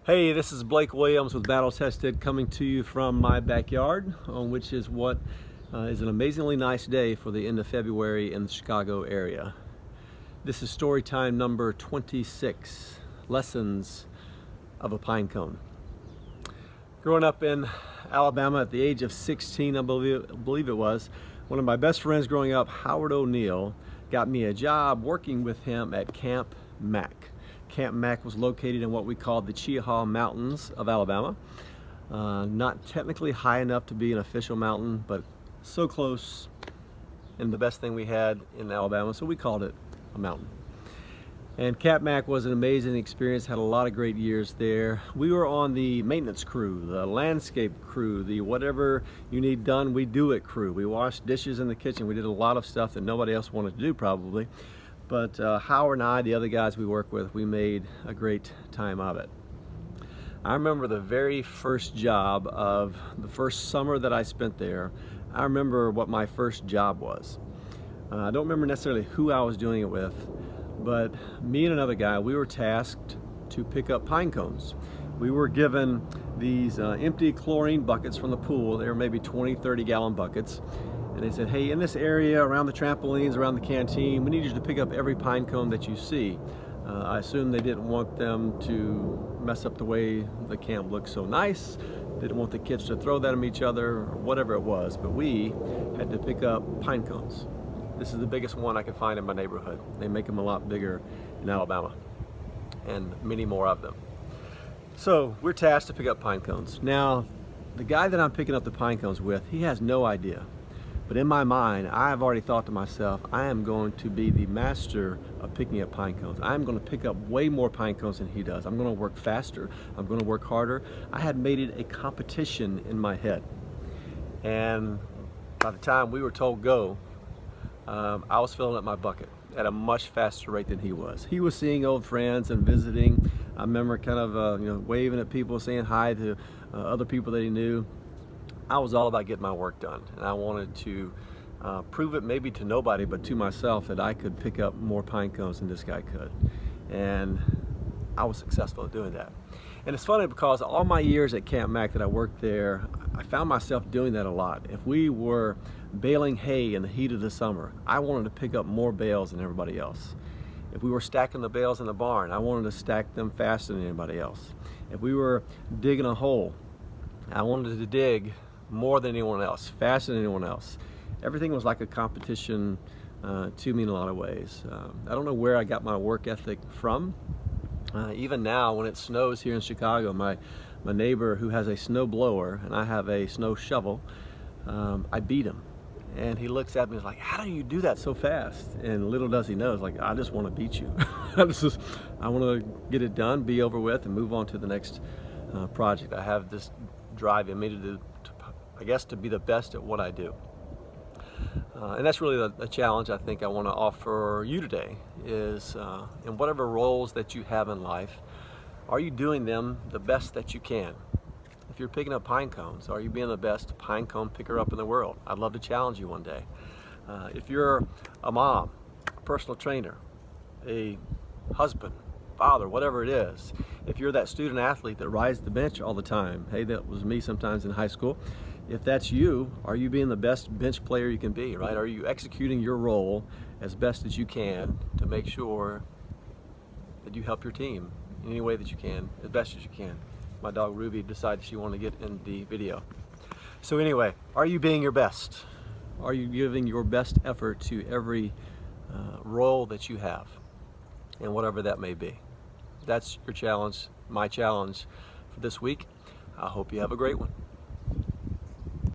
Hey, this is Blake Williams with Battle Tested coming to you from my backyard, which is what is an amazingly nice day for the end of February in the Chicago area. This is story time number 26, Lessons of a Pinecone. Growing up in Alabama at the age of 16, I believe it was, one of my best friends growing up, Howard O'Neill, got me a job working with him at Camp Mack. Camp Mack was located in what we call the Cheaha Mountains of Alabama. Not technically high enough to be an official mountain, but so close and the best thing we had in Alabama, so we called it a mountain. And Camp Mack was an amazing experience, had a lot of great years there. We were on the maintenance crew, the landscape crew, the whatever you need done, we do it crew. We washed dishes in the kitchen. We did a lot of stuff that nobody else wanted to do probably. But Howard and I, the other guys we work with, we made a great time of it. I remember the very first job of the first summer that I spent there. I remember what my first job was. I don't remember necessarily who I was doing it with, but me and another guy, we were tasked to pick up pine cones. We were given these empty chlorine buckets from the pool. They were maybe 20, 30 gallon buckets. And they said, hey, in this area, around the trampolines, around the canteen, we need you to pick up every pine cone that you see. I assume they didn't want them to mess up the way the camp looked so nice. Didn't want the kids to throw that at each other, or whatever it was. But we had to pick up pine cones. This is the biggest one I could find in my neighborhood. They make them a lot bigger in Alabama, and many more of them. So we're tasked to pick up pine cones. Now, the guy that I'm picking up the pine cones with, he has no idea. But in my mind, I've already thought to myself, I am going to be the master of picking up pine cones. I'm going to pick up way more pine cones than he does. I'm going to work faster. I'm going to work harder. I had made it a competition in my head. And by the time we were told go, I was filling up my bucket at a much faster rate than he was. He was seeing old friends and visiting. I remember kind of waving at people, saying hi to other people that he knew. I was all about getting my work done, and I wanted to prove it maybe to nobody but to myself that I could pick up more pine cones than this guy could. And I was successful at doing that. And it's funny because all my years at Camp Mack that I worked there, I found myself doing that a lot. If we were baling hay in the heat of the summer, I wanted to pick up more bales than everybody else. If we were stacking the bales in the barn, I wanted to stack them faster than anybody else. If we were digging a hole, I wanted to dig more than anyone else, faster than anyone else. Everything was like a competition to me in a lot of ways. I don't know where I got my work ethic from. Even now, when it snows here in Chicago, my neighbor who has a snow blower and I have a snow shovel, I beat him. And he looks at me and is like, how do you do that so fast? And little does he know, it's like, I just want to beat you. I want to get it done, be over with, and move on to the next project. I have this drive in me to be the best at what I do. And that's really the challenge I think I want to offer you today is in whatever roles that you have in life, are you doing them the best that you can? If you're picking up pine cones, are you being the best pine cone picker up in the world? I'd love to challenge you one day. If you're a mom, a personal trainer, a husband, father, whatever it is, if you're that student athlete that rides the bench all the time, hey, that was me sometimes in high school. If that's you, are you being the best bench player you can be, right? Are you executing your role as best as you can to make sure that you help your team in any way that you can, as best as you can? My dog Ruby decided she wanted to get in the video. So anyway, are you being your best? Are you giving your best effort to every role that you have, and whatever that may be? That's your challenge, my challenge for this week. I hope you have a great one.